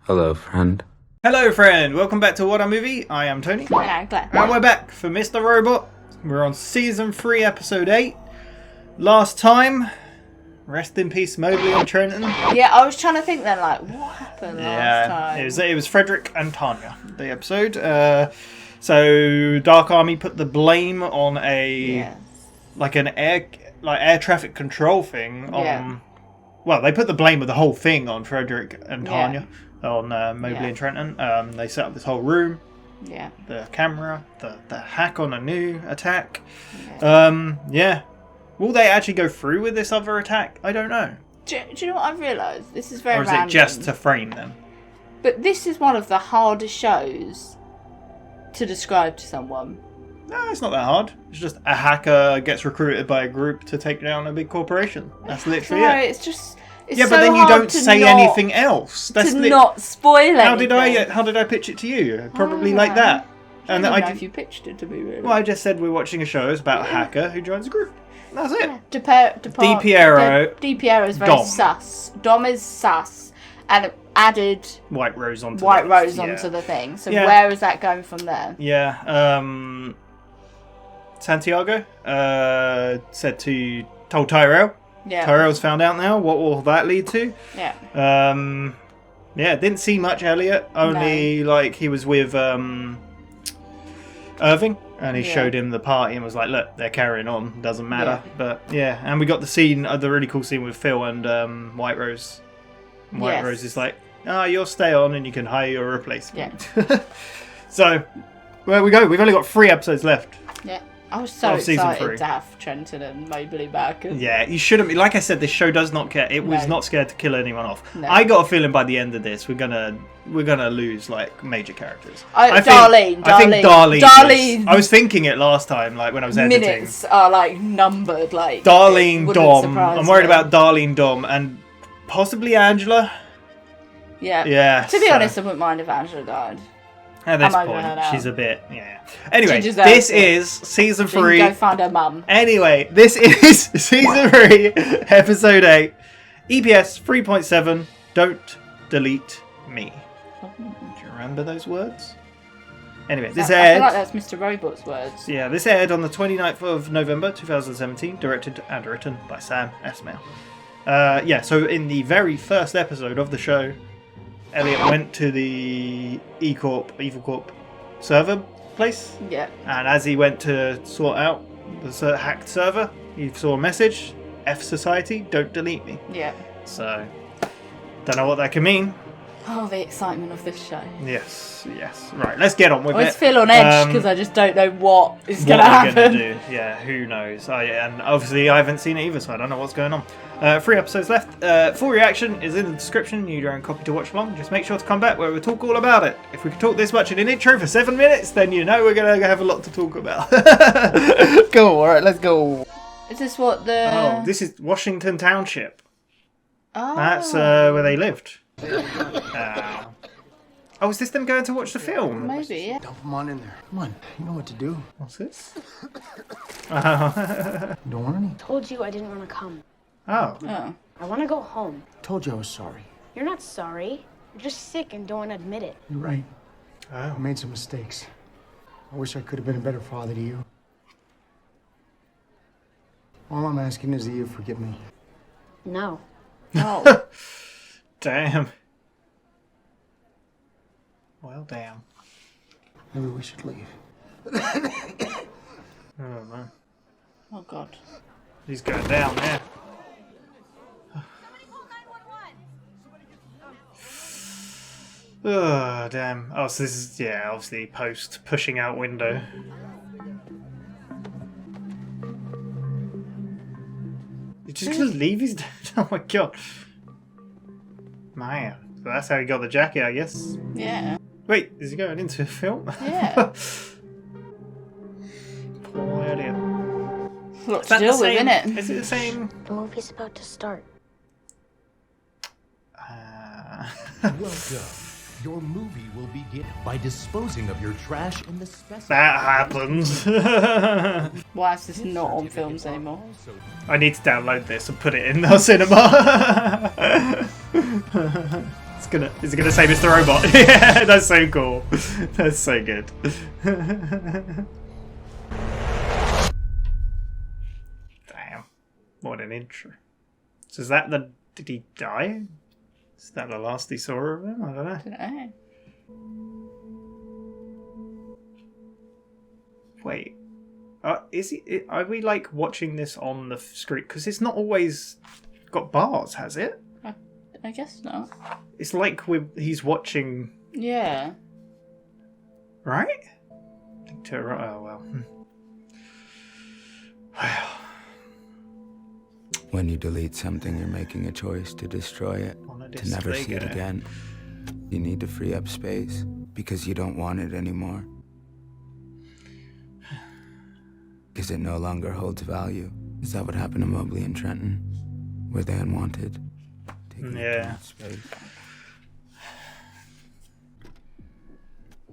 Hello, friend. Hello, friend. Welcome back to WhatAreMovie. I am Tony. And I'm Claire. And we're back for Mr. Robot. We're on Season 3, Episode 8. Last time, rest in peace, Mobley and Trenton. Yeah, I was trying to think then, like, what happened last time? It was Frederick and Tanya, the episode. So, Dark Army put the blame on an air traffic control thing on... Yeah. Well, they put the blame of the whole thing on Frederick and Tanya. On Mobley and Trenton. They set up this whole room. Yeah. The camera, the hack on a new attack. Yeah. Will they actually go through with this other attack? I don't know. Do you know what I've realised? This is very Or is random. it just to frame them? But this is one of the hardest shows to describe to someone. No, it's not that hard. It's just a hacker gets recruited by a group to take down a big corporation. That's literally No, it. it's just... It's Yeah, so but then you hard don't to say not- anything else. That's to not spoil anything. How did I pitch it to you? Probably like that. I don't And know if you pitched it to me, really. Well, I just said we're watching a show. It's about a hacker who joins a group. That's it. DiPiero is very Dom. sus. Dom is sus, and it added White Rose onto the thing. So where is that going from there? Yeah. Santiago told Tyrell. Yeah. Tyrell's found out now. What will that lead to? Yeah. Didn't see much Elliot. Only he was with Irving, and he showed him the party and was like, "Look, they're carrying on. Doesn't matter." Yeah. But yeah, and we got the really cool scene with Phil and White Rose. And White Rose is like, "You'll stay on, and you can hire your replacement." Yeah. So, where we go. We've only got 3 episodes left. Yeah. I was so Of season excited 3. to have Trenton and Mobley back. Yeah, you shouldn't be. Like I said, this show does not care. It was not scared to kill anyone off. No. I got a feeling by the end of this, we're gonna lose major characters. Darlene. I think Darlene. Darlene. I was thinking it last time, when I was editing. Minutes are numbered. Darlene, Dom. I'm worried me. about Darlene, Dom, and possibly Angela. Yeah. Yeah. To be honest, I wouldn't mind if Angela died. At this I'm over point, her now. she's a bit. Anyway, She deserves this it. is season She can 3. go find her mum. Anyway, this is season 3, episode 8. EPS 3.7. Don't delete me. Do you remember those words? Anyway, this I aired. feel like that's Mr. Robot's words. Yeah, this aired on the 29th of November 2017, directed and written by Sam Esmail. So in the very first episode of the show, Elliot went to the Evil Corp server place. Yeah. And as he went to sort out the hacked server, he saw a message: F Society, don't delete me. Yeah. So, don't know what that can mean. Oh, the excitement of this show. Yes. Right, let's get on with I it. always feel on edge because I just don't know what is going to happen. Gonna do. Yeah, who knows? And obviously I haven't seen it either, so I don't know what's going on. 3 episodes left. Full reaction is in the description. You need your own copy to watch along. Just make sure to come back where we'll talk all about it. If we can talk this much in an intro for 7 minutes, then we're going to have a lot to talk about. Go, alright, let's go. Is this what the... Oh, this is Washington Township. Oh. That's where they lived. Oh, is this them going to watch the film? Maybe, yeah. Dump them on in there. Come on, you know what to do. What's this? You don't want any? Told you I didn't want to come. Oh. Oh. I want to go home. Told you I was sorry. You're not sorry. You're just sick and don't want to admit it. You're right. I Oh. made some mistakes. I wish I could have been a better father to you. All I'm asking is that you forgive me. No. Oh. Damn. Well, damn. Maybe we should leave. Oh, man. Oh, God. He's going down there. Oh, damn. Oh, so this is, obviously post pushing out window. Did just gonna leave his dad? Oh my god. Man. So that's how he got the jacket, I guess. Yeah. Wait, is he going into a film? Yeah. Poor Elliot. Lot Is to that the deal with, same? innit? Is it the same? The movie's about to start. Welcome. Your movie will begin by disposing of your trash in the specified... That happens. Why is this not on films anymore? I need to download this and put it in the cinema. Is it gonna say Mr. Robot? Yeah, that's so cool. That's so good. Damn, what an intro. So is that the? Did he die? Is that the last he saw of him? I don't know. Dunno. Wait, is he? Are we like watching this on the screen? Because it's not always got bars, has it? I guess not. It's like he's watching. Yeah. Right? Oh well. Well. When you delete something, you're making a choice to destroy it, to never see it again. You need to free up space because you don't want it anymore. Because it no longer holds value. Is that what happened to Mobley and Trenton? Were they unwanted? Yeah. Space.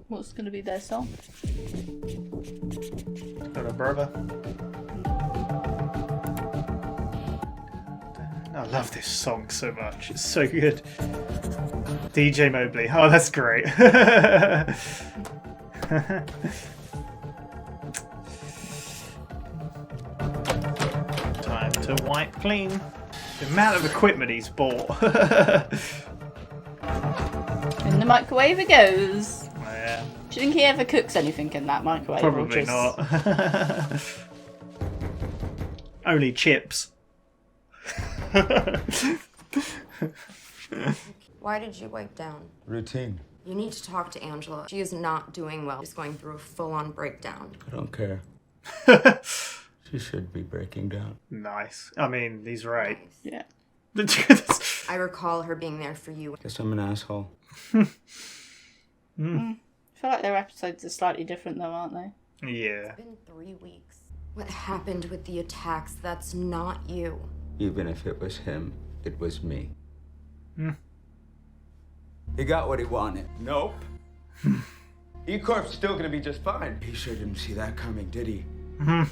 What's going to be their song? Got a brother. I love this song so much. It's so good. DJ Mobley. Oh, that's great. Time to wipe clean. The amount of equipment he's bought. In the microwave it goes. Oh, yeah. Do you think he ever cooks anything in that microwave? or Probably just... not. Only chips. Why did you wipe down? Routine. You need to talk to Angela. She is not doing well. She's going through a full-on breakdown. I don't care. She should be breaking down. Nice. I mean, he's right. Yeah. I recall her being there for you. Guess I'm an asshole. I feel like their episodes are slightly different though, aren't they? Yeah. It's been 3 weeks. What happened with the attacks? That's not you. Even if it was him, it was me. Hmm. He got what he wanted. Nope. E-Corp's still gonna be just fine. He sure didn't see that coming, did he?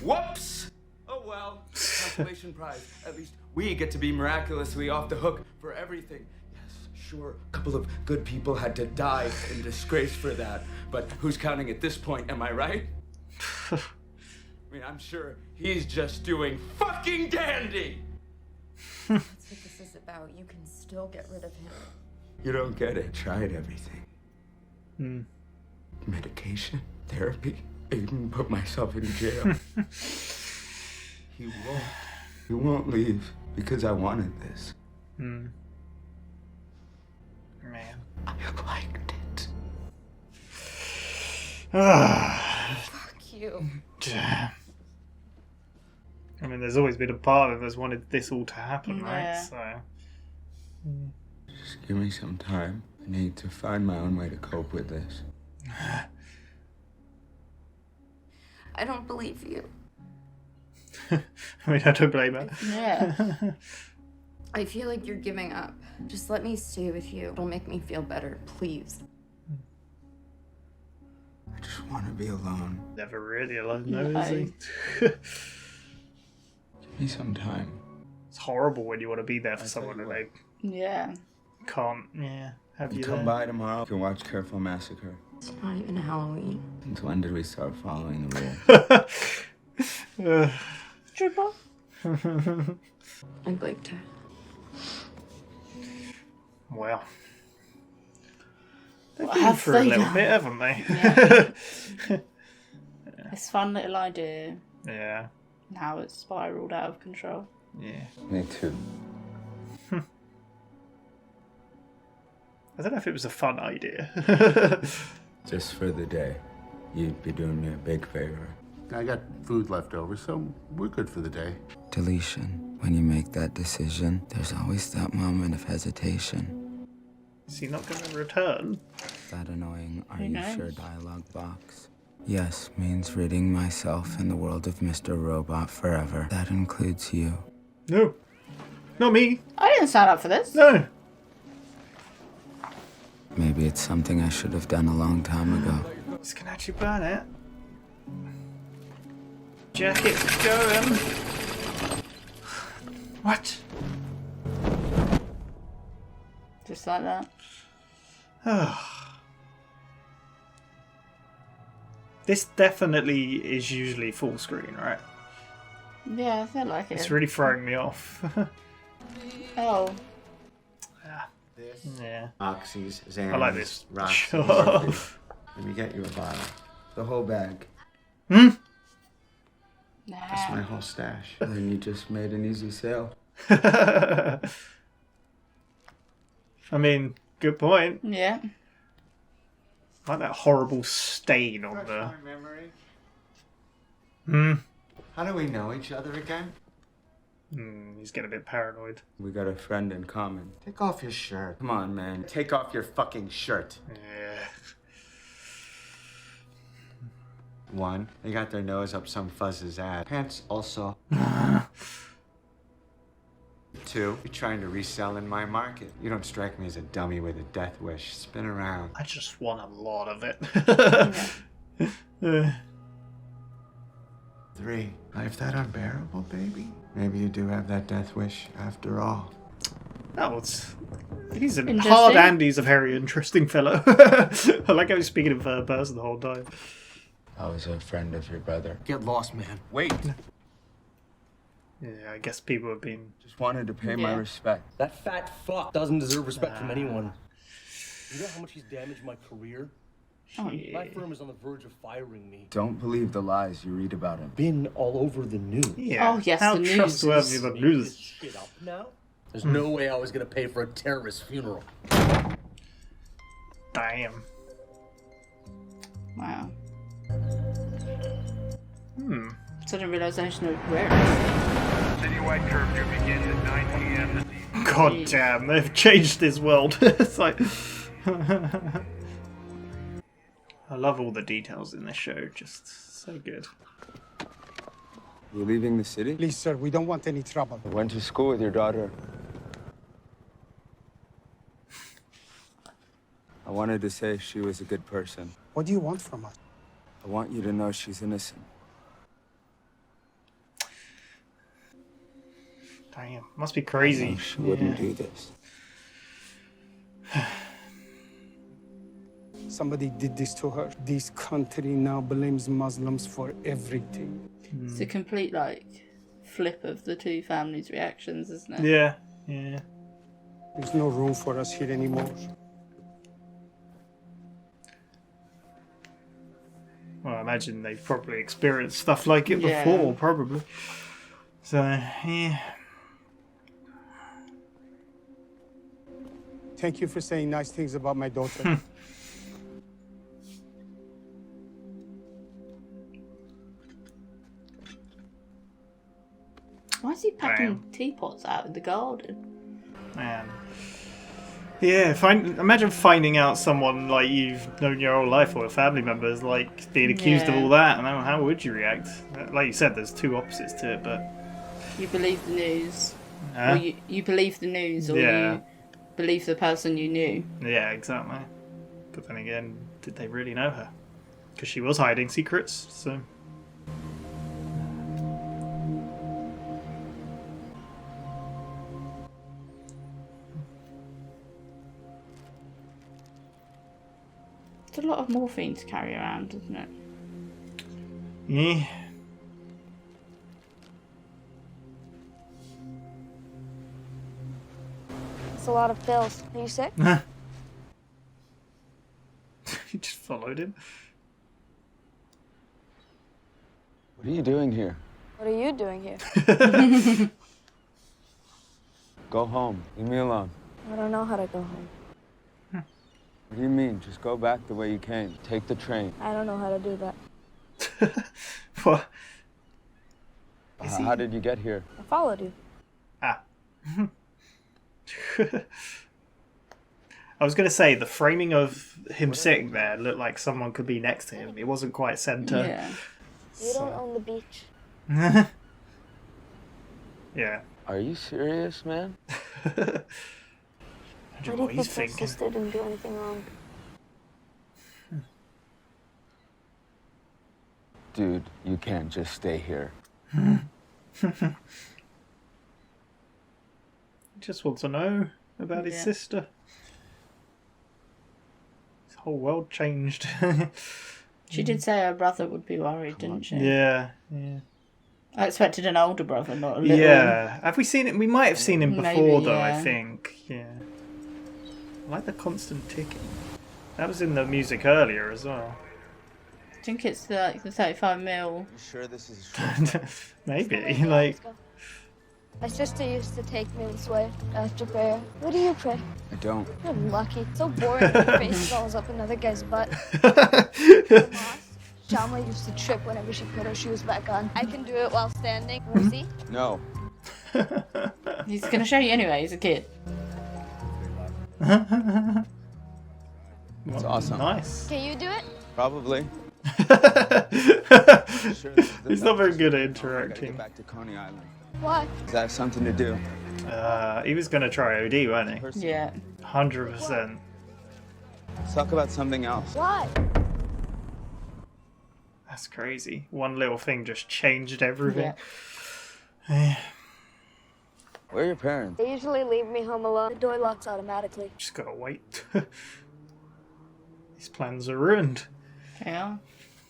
Whoops! Oh well. Consolation prize. At least we get to be miraculously off the hook for everything. Yes, sure, a couple of good people had to die in disgrace for that. But who's counting at this point, am I right? I mean, I'm sure he's just doing fucking dandy! That's what this is about. You can still get rid of him. You don't get it. Tried everything. Hmm. Medication, therapy, I even put myself in jail. He won't leave because I wanted this. Hmm. Man. I liked it. Fuck you. I mean, there's always been a part of us wanted this all to happen, Yeah. right? So. Just give me some time. I need to find my own way to cope with this. I don't believe you. I mean, I don't blame her. Yeah. I feel like you're giving up. Just let me stay with you. It'll make me feel better, please. I just want to be alone. Never really alone, though, No. is he? Give me some time. It's horrible when you want to be there for someone tell and you they Yeah. can't, have You you come there. by tomorrow. You can watch Careful Massacre. It's not even Halloween. Since when did we start following the rules? Triple. I'd like to. Well. They've What been have for a they little done? bit, haven't they? Yeah. It's a fun little idea. Yeah. And how it's spiraled out of control. Yeah. Me too. I don't know if it was a fun idea. Just for the day. You'd be doing me a big favor. I got food left over, so we're good for the day. Deletion. When you make that decision, there's always that moment of hesitation. Is he not going to return? That annoying "are Who you knows? sure" dialogue box. Yes means ridding myself in the world of Mr. Robot forever. That includes you. No. Not me. I didn't sign up for this. No. Maybe it's something I should have done a long time ago. He's going to actually burn it. Jacket's going. What? Just like that. This definitely is usually full screen, right? Yeah, I feel like it. It's really throwing me off. Oh. Yeah. Oxys, Xans, I like this. Roxy, Sure. Morphe. Let me get you a bottle. The whole bag. Nah. That's my whole stash. And then you just made an easy sale. I mean, good point. Yeah. Like that horrible stain on the... How do we know each other again? He's getting a bit paranoid. We got a friend in common. Take off your shirt. Come on, man. Take off your fucking shirt. Yeah. One, they got their nose up some fuzz's ass. Pants also. Two, you're trying to resell in my market. You don't strike me as a dummy with a death wish. Spin around. I just want a lot of it. Three, life that unbearable, baby? Maybe you do have that death wish after all. Oh, he's a Interesting. hard and he's a very interesting fellow. I like how he's speaking in third person the whole time. I was a friend of your brother. Get lost, man. Wait. Yeah, I guess people have been... Just wanted to pay my Yeah. respect. That fat fuck doesn't deserve respect from anyone. You know how much he's damaged my career? My firm is on the verge of firing me. Don't believe the lies you read about him. Been all over the news. Yeah. Oh, yes, How the news trustworthy is- the Making news this shit up now? There's no way I was gonna pay for a terrorist funeral. Damn. Wow. Sudden realization of where it Citywide curfew begins at 9 p.m. this evening. God damn, they've changed this world. It's like... I love all the details in this show, just so good. You leaving the city? Please, sir, we don't want any trouble. I went to school with your daughter. I wanted to say she was a good person. What do you want from us? I want you to know she's innocent. Damn, must be crazy. She wouldn't do this. Somebody did this to her. This country now blames Muslims for everything. It's a complete, like, flip of the two families' reactions, isn't it? Yeah, yeah. There's no room for us here anymore. Well, I imagine they've probably experienced stuff like it Yeah. before, probably. So, yeah. Thank you for saying nice things about my daughter. Why is he packing Damn. teapots out in the garden? Man. Yeah, imagine finding out someone like you've known your whole life or a family member is like being accused of Yeah. all that, and how would you react? Like you said, there's two opposites to it, but You believe the news. Huh? Or you believe the news, or Yeah. you believe the person you knew. yeah, exactly. But then again, did they really know her? Because she was hiding secrets, so. It's a lot of morphine to carry around, isn't it? Yeah. It's a lot of pills. Are you sick? You just followed him. What are you doing here? What are you doing here? Go home. Leave me alone. I don't know how to go home. What do you mean? Just go back the way you came. Take the train. I don't know how to do that. What? How did you get here? I followed you. Ah. I was going to say, the framing of him sitting there looked like someone could be next to him. It wasn't quite centre. Yeah. You don't own the beach. Yeah. Are you serious, man? Imagine Why do you what think he's my thinking. sister didn't do anything wrong? Dude, you can't just stay here. Just wants to know about his Yeah. sister. His whole world changed. She did say her brother would be worried, didn't she? Yeah. I expected an older brother, not a little. Yeah. Have we seen it? We might have seen him before, Maybe, though, I yeah. think. Yeah. I like the constant ticking. That was in the music earlier as well. I think it's the 35mm. You sure this is Maybe, like... My sister used to take me this way after prayer. What do you pray? I don't. You're lucky. So boring when your face falls up another guy's butt. Shamla used to trip whenever she put her shoes back on. I can do it while standing. Wanna see? No. He's going to show you anyway, he's a kid. It's awesome. Nice. Can you do it? Probably. He's not very good at interacting. Get back to Coney Island. Why? Does that have something to do? He was going to try OD, wasn't he? Yeah. 100%. Let's talk about something else. Why? That's crazy. One little thing just changed everything. Where are your parents? They usually leave me home alone. The door locks automatically. Just gotta wait. These plans are ruined. Yeah.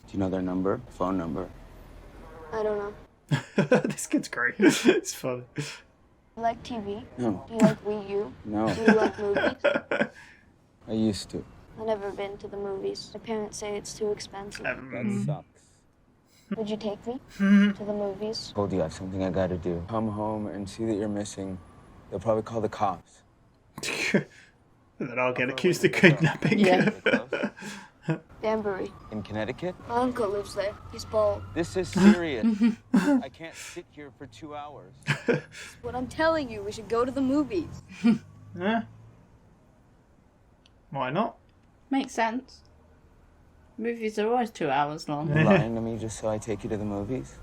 Do you know their number? Phone number? I don't know. This kid's great. It's funny. You like TV? No. Do you like Wii U? No. Do you like movies? I used to. I've never been to the movies. My parents say it's too expensive. That sucks. Would you take me to the movies? Told you I have something I gotta do. Come home and see that you're missing. They'll probably call the cops. And then I'll get accused of kidnapping. Yeah. Danbury. In Connecticut? My uncle lives there. He's bald. This is serious. I can't sit here for 2 hours. What I'm telling you, we should go to the movies. Yeah. Why not? Makes sense. Movies are always 2 hours long. You're lying to me just so I take you to the movies?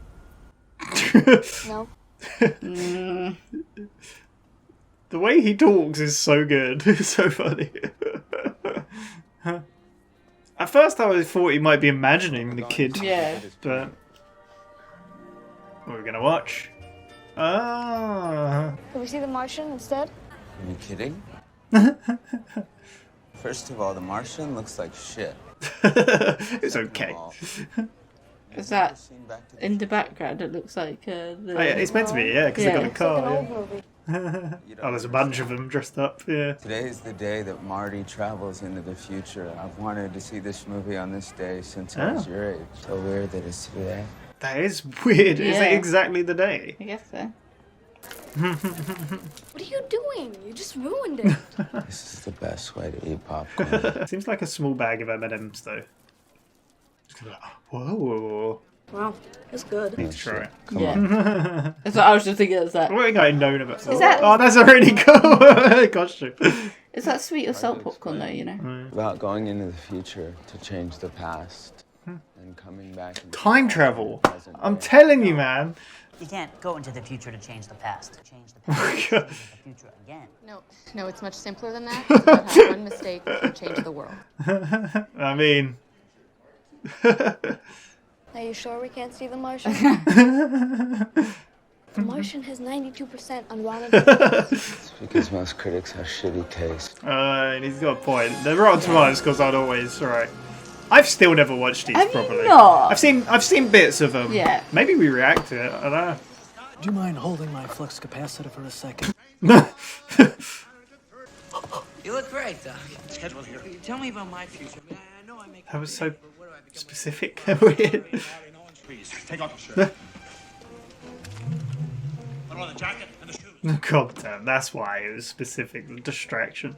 No. The way he talks is so good. It's so funny. At first I thought he might be imagining the kid. Yeah. But... what are we gonna watch? Ah. Can we see The Martian instead? Are you kidding? First of all, The Martian looks like shit. It's okay. Is that in the background? It looks like the... Oh, yeah, it's meant to be, yeah, because they got a car. It's like an Yeah. old movie. Oh, there's a bunch of them dressed up, yeah. Today is the day that Marty travels into the future. I've wanted to see this movie on this day since I was your age. So weird that it's today. That is weird. Is Yeah. it exactly the day? I guess so. What are you doing? You just ruined it. This is the best way to eat popcorn. Seems like a small bag of M&Ms, though. Just gonna be like, whoa. Wow, that's good. Need to try it. Come Yeah. on. That's what I was just thinking. Is that What have I known about? Is that- Oh, that's a really cool costume. is that sweet or salt popcorn though? You know. About going into the future to change the past and coming back. into Time the travel. present I'm day. telling you, man. You can't go into the future to change the past. Change the past to change the future again. No, it's much simpler than that. It's about how one mistake can change the world. I mean... Are you sure we can't see The Martian? The Martian has 92% on Rotten Tomatoes. It's because most critics have shitty taste. and he's got a point. The Rotten Tomatoes, because I'd always... Right. I've still never watched these Have properly. you not? I've seen bits of them. Yeah. Maybe we react to it. I don't know. Do you mind holding my flux capacitor for a second? You look great, Doc. Tell me about my future. I know I make. That was so specific. Weird. Please, take off your shirt. Put on the jacket and the shoes. God damn, that's why it was specific. Distraction.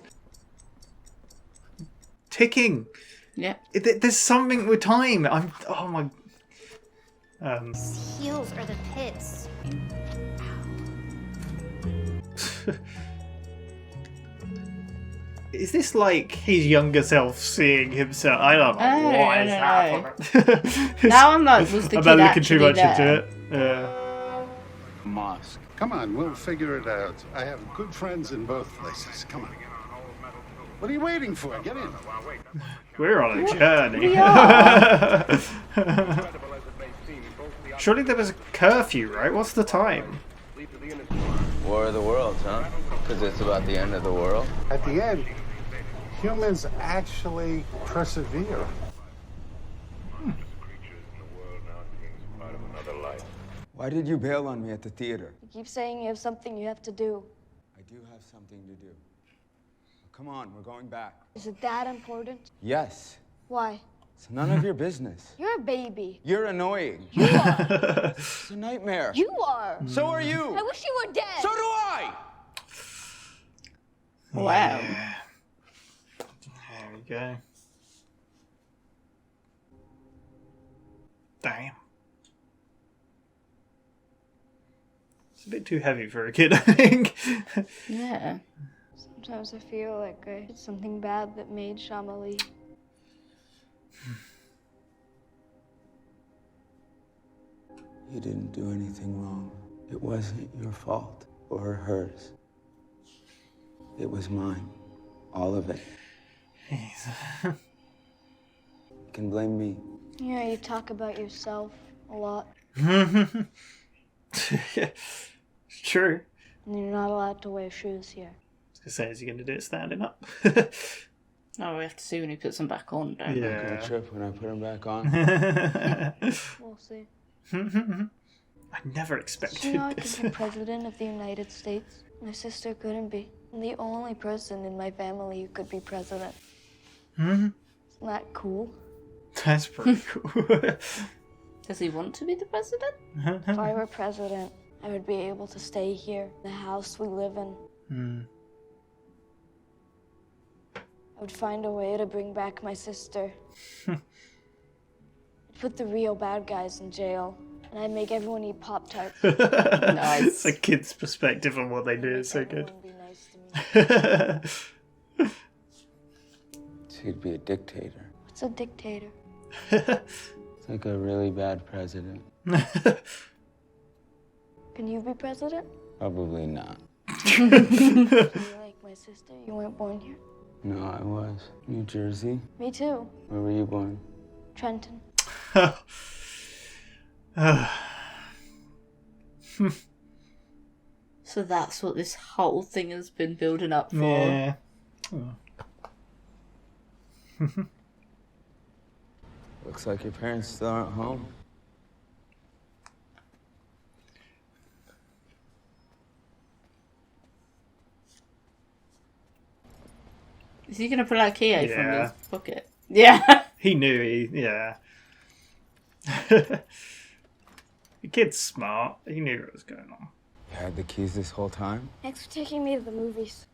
Ticking. Yeah. There's something with time. Oh my. Heels are the pits. Is this like his younger self seeing himself? I don't know what is happening. Now I'm like, was the I'm kid not looking too actually much there? into it. Yeah. Mosque. Come on, we'll figure it out. I have good friends in both places. Come on. What are you waiting for? Get in. We're on a journey. We are. Surely there was a curfew, right? What's the time? War of the Worlds, huh? Because it's about the end of the world. At the end, Humans actually persevere. Why did you bail on me at the theater? You keep saying you have something you have to do. I do have something to do. Come on, we're going back. Is it that important? Yes. Why? It's none of your business. You're a baby. You're annoying. You are. It's a nightmare. You are. So are you. I wish you were dead. So do I. Wow. Yeah. There we go. Damn. It's a bit too heavy for a kid, I think. Yeah. Sometimes I feel like I did something bad that made Shama leave. You didn't do anything wrong. It wasn't your fault or hers. It was mine. All of it. You can blame me. Yeah, you talk about yourself a lot. It's true. And you're not allowed to wear shoes here. I was going to say, is he going to do it standing up? Oh, we have to see when he puts them back on, don't we? I'm gonna trip when I put them back on. We'll see. I never expected You know I this. could be president of the United States. My sister couldn't be. I'm the only person in my family who could be president. Isn't that cool? That's pretty cool. Does he want to be the president? If I were president, I would be able to stay here, the house we live in. I would find a way to bring back my sister. I'd put the real bad guys in jail, and I'd make everyone eat Pop-Tarts. Nice. It's a kid's perspective on what they do. It's so good. Everyone be nice to me. So you'd be a dictator. What's a dictator? It's like a really bad president. Can you be president? Probably not. You like my sister? You weren't born here? No, I was. New Jersey. Me too. Where were you born? Trenton. So that's what this whole thing has been building up for. Yeah. Looks like your parents still aren't home. Is he going to pull out Keo from Yeah. his pocket? Yeah. He knew yeah. The kid's smart. He knew what was going on. You had the keys this whole time? Thanks for taking me to the movies.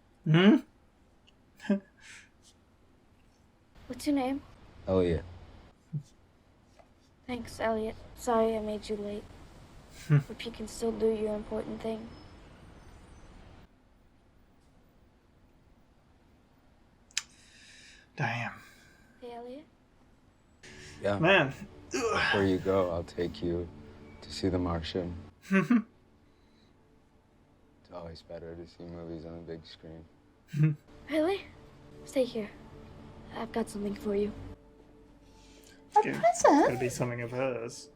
What's your name? Elliot. Thanks, Elliot. Sorry I made you late. Hope you can still do your important thing. Damn. Hey, Elliot. Yeah. Man. Before you go, I'll take you to see The Martian. It's always better to see movies on the big screen. Really? Stay here. I've got something for you. It's going to be something of hers.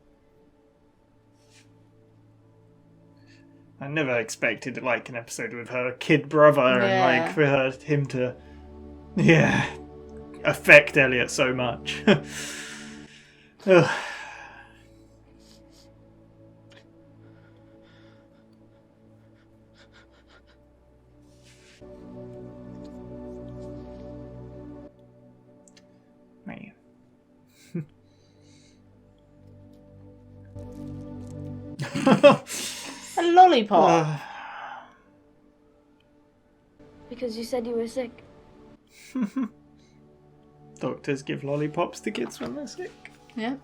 I never expected like an episode with her kid brother and like for him to affect Elliot so much. Ugh. Man. A lollipop. Because you said you were sick. Doctors give lollipops to kids when they're sick. Yeah.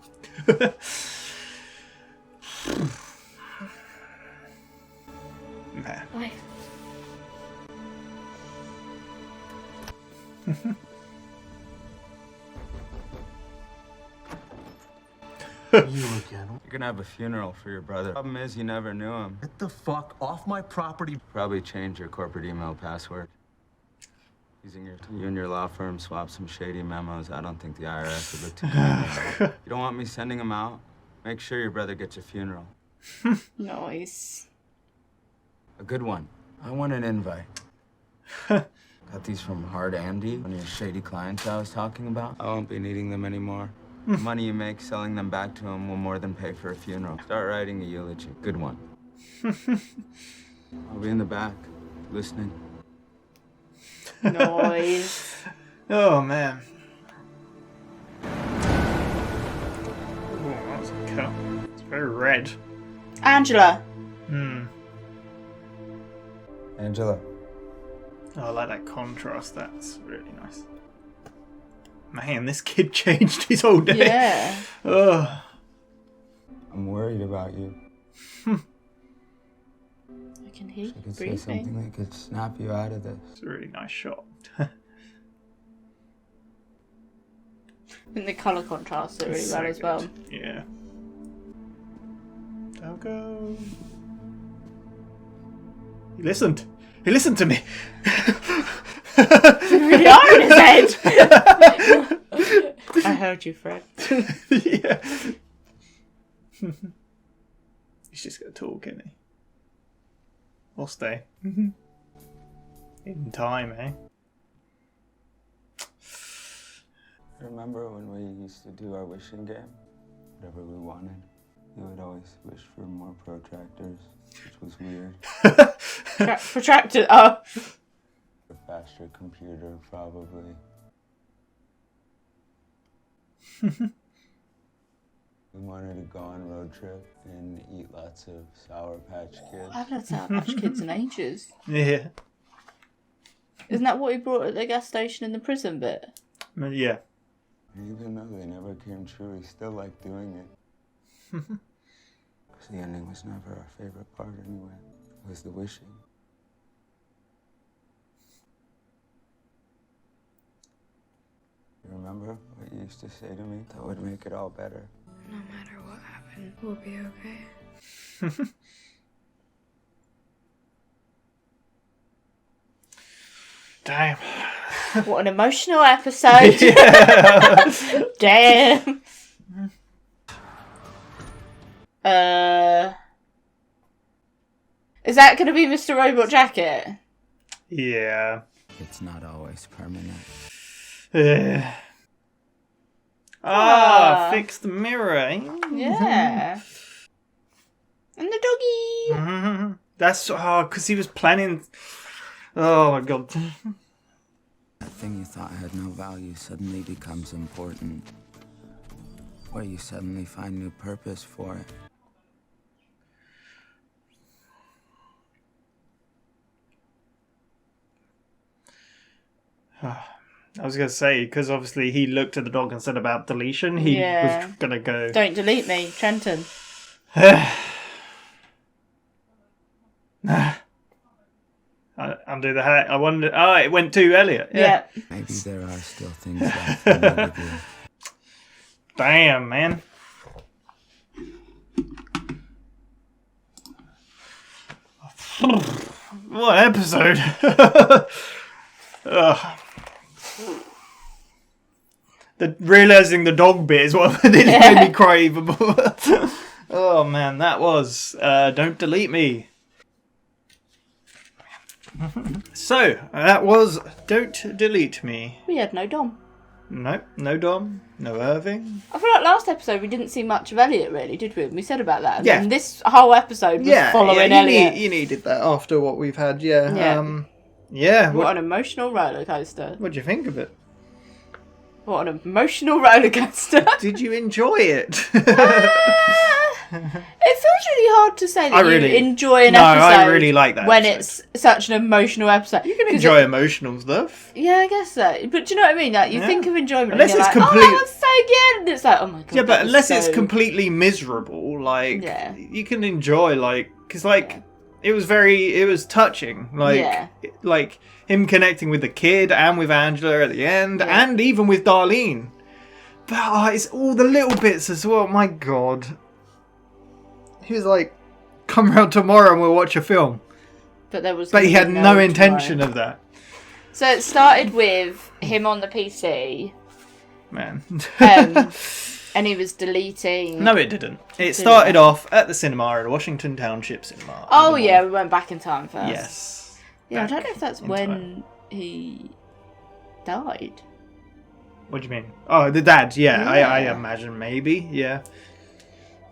Man. Bye. You again? You're gonna have a funeral for your brother. Problem is, you never knew him. Get the fuck off my property. Probably change your corporate email password. Using you and your law firm swap some shady memos. I don't think the IRS would look too good. You don't want me sending them out? Make sure your brother gets a funeral. Nice. A good one. I want an invite. Got these from Hard Andy, one of your shady clients I was talking about. I won't be needing them anymore. The money you make selling them back to him will more than pay for a funeral. Start writing a eulogy. Good one. I'll be in the back, listening. Noise. Oh, man. Oh, that's a cut. It's very red. Angela. Angela. Oh, I like that contrast. That's really nice. Man, this kid changed his whole day. Yeah. Oh. I'm worried about you. I can hear I you could say breathing. something that could snap you out of this. It's a really nice shot. I think the colour contrasts it really So well as well. good. Yeah. Don't go. He listened. He listened to me. You really are in his head. I heard you, Fred. Yeah. He's just gonna talk, isn't he? Or stay. In time, eh? Remember when we used to do our wishing game? Whatever we wanted. You would always wish for more protractors, which was weird. Protracted. Oh. A faster computer, probably. We wanted to go on road trip and eat lots of Sour Patch Kids. I've had Sour Patch Kids in ages. Yeah. Isn't that what he brought at the gas station in the prison bit? Yeah. And even though they never came true, we still liked doing it. Because the ending was never our favorite part anyway. It was the wishing. You remember what you used to say to me? That would make it all better. No matter what happened, we'll be okay. Damn. What an emotional episode. Yeah. Damn. Is that going to be Mr. Robot Jacket? Yeah. It's not always permanent. Fix the mirror, eh? Yeah. And the doggy. That's because he was planning. Oh my god. That thing you thought had no value suddenly becomes important. Where you suddenly find new purpose for it. I was going to say, because obviously he looked at the dog and said about deletion, he was going to go... Don't delete me, Trenton. Undo the hat. I wonder... Oh, it went to Elliot. Yeah. Maybe there are still things left for me to do. Damn, man. What episode? Realising the dog bit is what made me cry even more. Oh man, that was Don't Delete Me. So, that was Don't Delete Me. We had no Dom. Nope, no Dom, no Irving. I feel like last episode we didn't see much of Elliot, really, did we? We said about that. And Yeah. then this whole episode was following Elliot. You needed that after what we've had, yeah. Yeah. What an emotional roller coaster. What do you think of it? What an emotional roller coaster. Did you enjoy it? It feels really hard to say that you enjoy an episode. I really like that when episode. it's such an emotional episode. You can enjoy emotional stuff. Yeah, I guess so. But do you know what I mean? Like you think of enjoyment, Unless and you're it's like, complete... oh, that was so good, and it's like, oh my god. Yeah, but unless it's so... completely miserable, like you can enjoy, like, because like it was touching, like him connecting with the kid and with Angela at the end, and even with Darlene. But it's all the little bits as well. My god. He was like, come round tomorrow and we'll watch a film. But he had no intention of that. So it started with him on the PC. Man. And he was deleting... No, it didn't. It started off at the cinema, at Washington Township Cinema. Oh, yeah, we went back in time first. Yes. Yeah, I don't know if that's when he died. What do you mean? Oh, the dad. Yeah, Yeah. I imagine maybe. Yeah.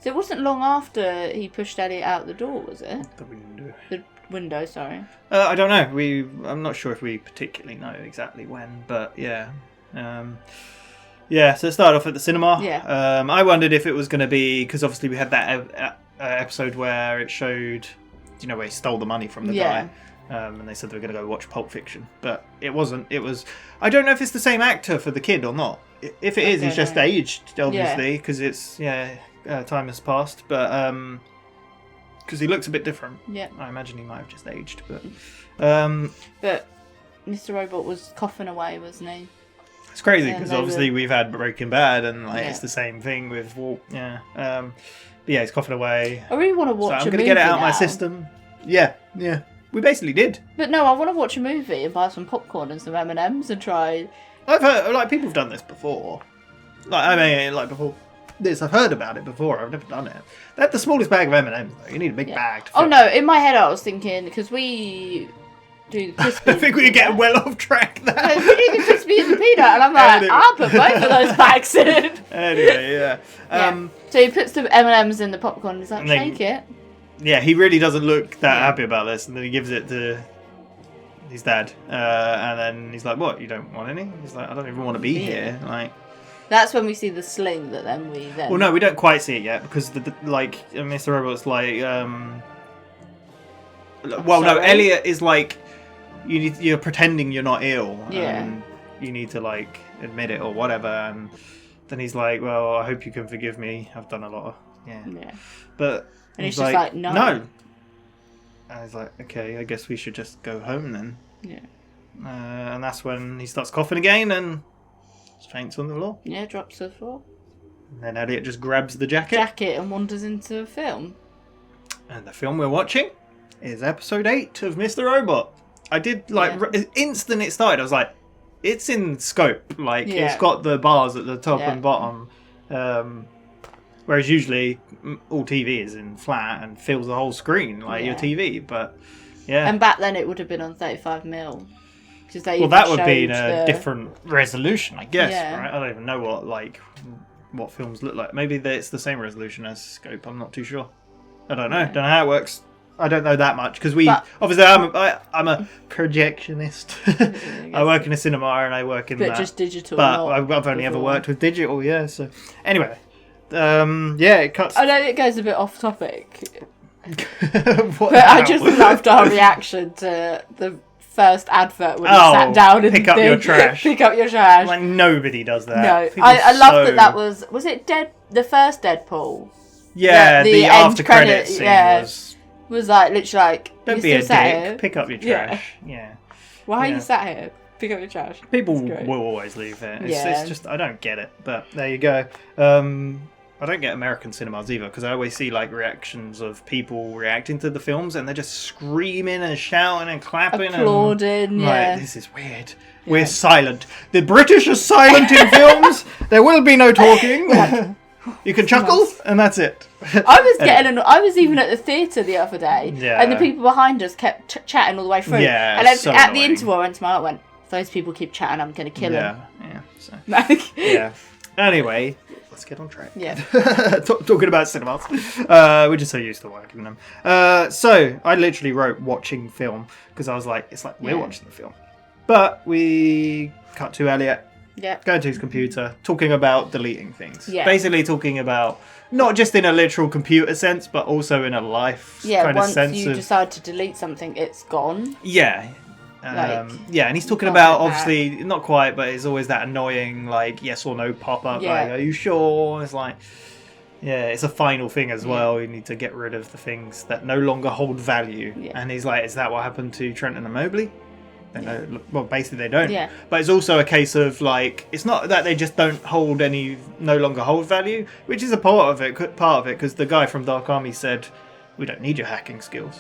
So it wasn't long after he pushed Elliot out the door, was it? The window. The window, sorry. I don't know. I'm not sure if we particularly know exactly when, but yeah. Yeah, so it started off at the cinema. Yeah. I wondered if it was going to be, because obviously we had that episode where it showed, you know, where he stole the money from the guy. And they said they were going to go watch Pulp Fiction. But it wasn't. It was, I don't know if it's the same actor for the kid or not. If it is, he's just aged, obviously, because it's, time has passed. But, because he looks a bit different. Yeah. I imagine he might have just aged. But Mr. Robot was coughing away, wasn't he? it's crazy, because obviously we've had Breaking Bad, and it's the same thing with but yeah, he's coughing away. I really want to watch so I'm a gonna movie get it out of my now. system. Yeah. We basically did. But no, I want to watch a movie and buy some popcorn and some M&Ms and try. I've heard, like, people have done this before. Before this, I've heard about it before. I've never done it. They have the smallest bag of M&Ms, though. You need a big bag. To Oh no, in my head I was thinking, because we do the crispy. I think we're getting well off track now. We do the crispy and the peanut, and I'm like, Anyway. I'll put both of those bags in. Anyway, yeah. So he puts the M&Ms in the popcorn and he's like, And then- shake it. Yeah, he really doesn't look that happy about this, and then he gives it to his dad, and then he's like, "What? You don't want any?" He's like, "I don't even want to be here." Like, That's when we see the sling that then we then. well, no, we don't quite see it yet because Mr. Robot's like, well, no, Sorry? Elliot is like, you're pretending you're not ill, Yeah. and you need to like admit it or whatever, and then he's like, "Well, I hope you can forgive me. I've done a lot of but." And he's just like, no. And I was like, okay, I guess we should just go home then. Yeah. And that's when he starts coughing again and faints on the floor. Yeah, drops to the floor. And then Elliot just grabs the jacket. And wanders into a film. And the film we're watching is episode 8 of Mr. Robot. I did, instant it started, I was like, it's in scope. Like, it's got the bars at the top and bottom. Whereas usually all TV is in flat and fills the whole screen, like your TV. But yeah, And back then it would have been on 35mm. Well, that would be in a different resolution, I guess. Yeah. Right? I don't even know what films look like. Maybe it's the same resolution as scope. I'm not too sure. I don't know. Don't know how it works. I don't know that much because obviously I'm a projectionist. I work in a cinema and I work in that. Just digital. But I've only ever worked with digital. Yeah. So anyway. It cuts. I know it goes a bit off topic, but I just loved our reaction to the first advert when he sat down and pick up your trash. Pick up your trash. Like nobody does that. No, I love that was it the first Deadpool? Yeah, the after credits scene was like literally like, don't be a dick. Pick up your trash. Yeah. Why are you sat here? Pick up your trash. People will always leave it. It's just I don't get it. But there you go. I don't get American cinemas either because I always see like reactions of people reacting to the films and they're just screaming and shouting and clapping applauding. And, like, this is weird. We're silent. The British are silent in films. There will be no talking. You can chuckle and that's it. I was I was even at the theatre the other day, Yeah. and the people behind us kept chatting all the way through. Yeah, and so at the annoying. interval, I went to my aunt, went, "If those people keep chatting, I'm going to kill them." Yeah. So. Yeah. Anyway, let's get on track. Yeah. Talking about cinemas. We're just so used to working them. So I literally wrote watching film because I was like, it's like we're watching the film. But we cut to Elliot. Yeah. Going to his computer, talking about deleting things. Yeah. Basically talking about not just in a literal computer sense, but also in a life kind of sense. Once you decide to delete something, it's gone. Yeah. And he's talking about, obviously, not quite, but it's always that annoying, like, yes or no pop-up, like, are you sure? It's like, it's a final thing as well. You need to get rid of the things that no longer hold value. Yeah. And he's like, is that what happened to Trenton and Mobley? Well, basically they don't. Yeah. But it's also a case of, like, it's not that they just don't no longer hold value, which is a part of it, because the guy from Dark Army said, we don't need your hacking skills.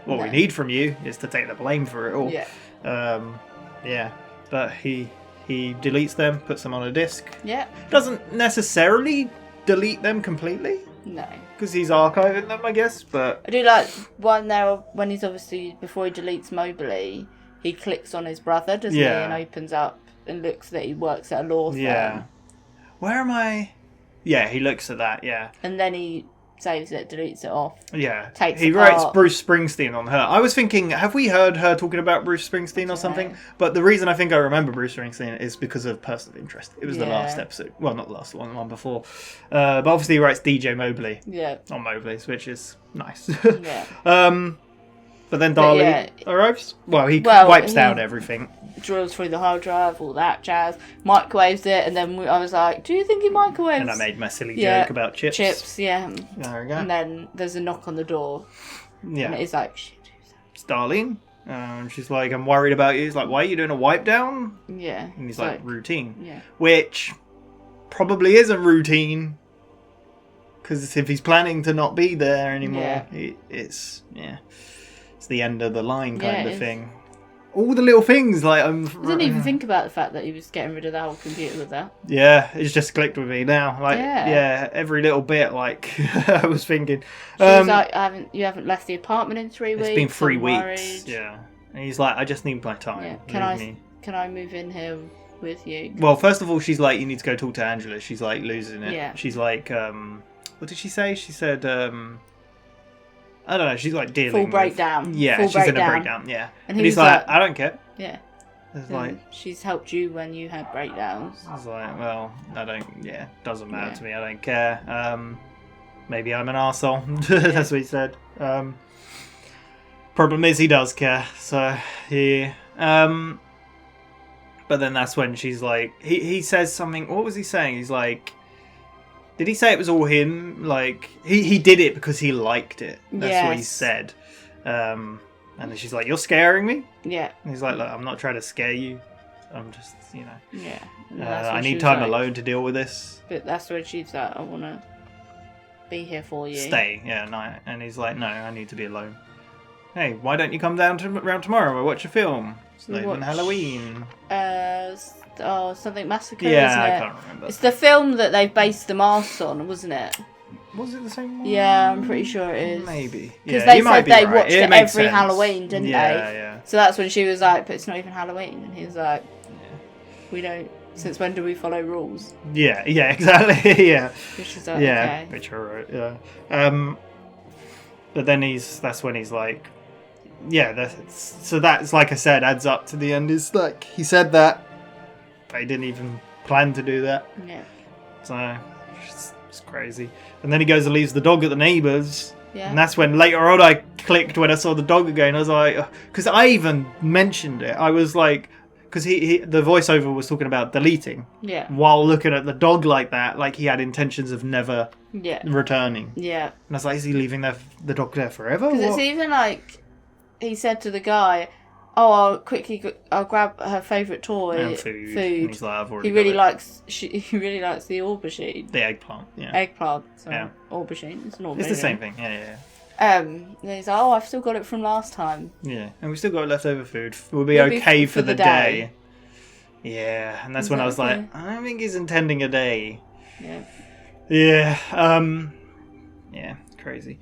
What we need from you is to take the blame for it all. Yeah. But he deletes them, puts them on a disc. Yeah. Doesn't necessarily delete them completely. No. Because he's archiving them, I guess. But I do like one there when he's obviously, before he deletes Mobley, he clicks on his brother, doesn't he? And opens up and looks that he works at a law firm. Yeah. Where am I? Yeah, he looks at that, yeah. And then he saves it, deletes it off. Yeah. Takes he it writes apart. Bruce Springsteen on her. I was thinking, have we heard her talking about Bruce Springsteen or something? But the reason I think I remember Bruce Springsteen is because of personal interest. It was the last episode. Well, not the last one, the one before. But obviously he writes DJ Mobley. Yeah. On Mobley's, which is nice. Yeah. But then Darley arrives. Well, he wipes down everything. Drills through the hard drive, all that jazz. Microwaves it, and then I was like, do you think he microwaves? And I made my silly joke about chips. Chips, yeah. There we go. And then there's a knock on the door. Yeah. And it is like, shit. It's Darlene. She's like, I'm worried about you. He's like, why are you doing a wipe down? Yeah. And he's like, routine. Yeah. Which probably isn't routine. Because if he's planning to not be there anymore, it's the end of the line kind of thing. All the little things, like... I didn't even think about the fact that he was getting rid of the whole computer with that. Yeah, it's just clicked with me now. Like, yeah every little bit, like, I was thinking... She was like, you haven't left the apartment in 3 weeks? It's been 3 weeks, worried. yeah. And he's like, I just need my time. Yeah. Can I move in here with you? Well, first of all, she's like, you need to go talk to Angela. She's like, losing it. Yeah. She's like, what did she say? She said, I don't know, she's like dealing Full with... breakdown. Yeah, Full she's in a breakdown. breakdown, yeah. And he's like, I don't care. Yeah. It's like... She's helped you when you had breakdowns. I was like, well, I don't... Yeah, doesn't matter to me, I don't care. Maybe I'm an arsehole. That's what he said. Problem is, he does care, so he... but then that's when she's like... He says something... What was he saying? He's like... Did he say it was all him? Like, he did it because he liked it. That's what he said. And then she's like, you're scaring me? Yeah. And he's like, look, I'm not trying to scare you. I'm just, you know. Yeah. I need time alone to deal with this. But that's when she's like, I want to be here for you. Stay, yeah, no. And he's like, no, I need to be alone. Hey, why don't you come down around tomorrow and watch a film? It's not even Halloween. Something Massacre, yeah, isn't it? I can't remember. It's the film that they based the mask on, wasn't it? Was it the same one? Yeah, I'm pretty sure it is. Maybe. Because they said they watched it every Halloween, didn't they? Yeah. So that's when she was like, but it's not even Halloween. And he was like, we don't... Since when do we follow rules? Yeah, exactly. Yeah. Which is like, okay. Which are right, yeah. But then that's when he's like, yeah, so that's, like I said, adds up to the end. Is like, he said that, but he didn't even plan to do that. Yeah. So, it's crazy. And then he goes and leaves the dog at the neighbours. Yeah. And that's when later on I clicked when I saw the dog again. I was like, because I even mentioned it. I was like, because the voiceover was talking about deleting. Yeah. While looking at the dog like that, like he had intentions of never returning. Yeah. And I was like, is he leaving the dog there forever? Because it's even like, he said to the guy, I'll grab her favourite toy. And food. And he's like, I've already he really likes the aubergine. The eggplant, yeah. Eggplant, sorry. Yeah. Aubergine. It's an aubergine. It's the same thing, yeah. And he's like, I've still got it from last time. Yeah, and we've still got leftover food. We'll be okay for the day. Yeah, and that's when I was like, I don't think he's intending a day. Yeah. Yeah, yeah, crazy.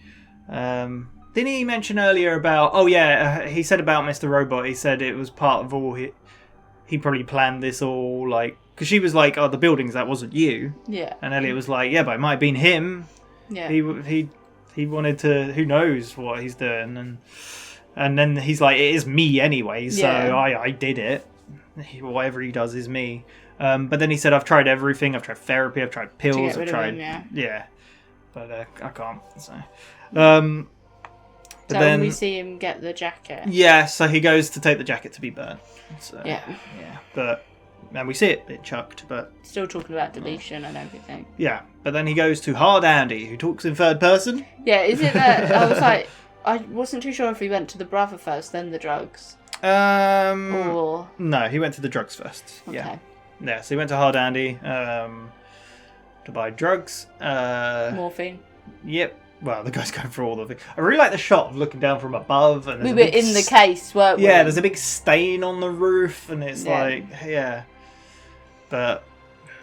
Didn't he mention earlier about... Oh, yeah, he said about Mr. Robot, he said it was part of all... He probably planned this all, like... Because she was like, oh, the buildings, that wasn't you. Yeah. And Elliot was like, yeah, but it might have been him. Yeah. He wanted to... Who knows what he's doing. And then he's like, it is me anyway, so I did it. Whatever he does is me. But then he said, I've tried everything. I've tried therapy, I've tried pills, I've tried... Yeah. But I can't, so... So then we see him get the jacket. Yeah, so he goes to take the jacket to be burnt. So, yeah. But and we see it a bit chucked, but still talking about deletion and everything. Yeah, but then he goes to Hard Andy, who talks in third person. Yeah, is it that I was like, I wasn't too sure if he went to the brother first, then the drugs. Or no, he went to the drugs first. Okay. Yeah, so he went to Hard Andy to buy drugs. Morphine. Yep. Well, the guy's going through all the things. I really like the shot of looking down from above. And we were in the case, weren't we? Yeah, there's a big stain on the roof, and it's like, But...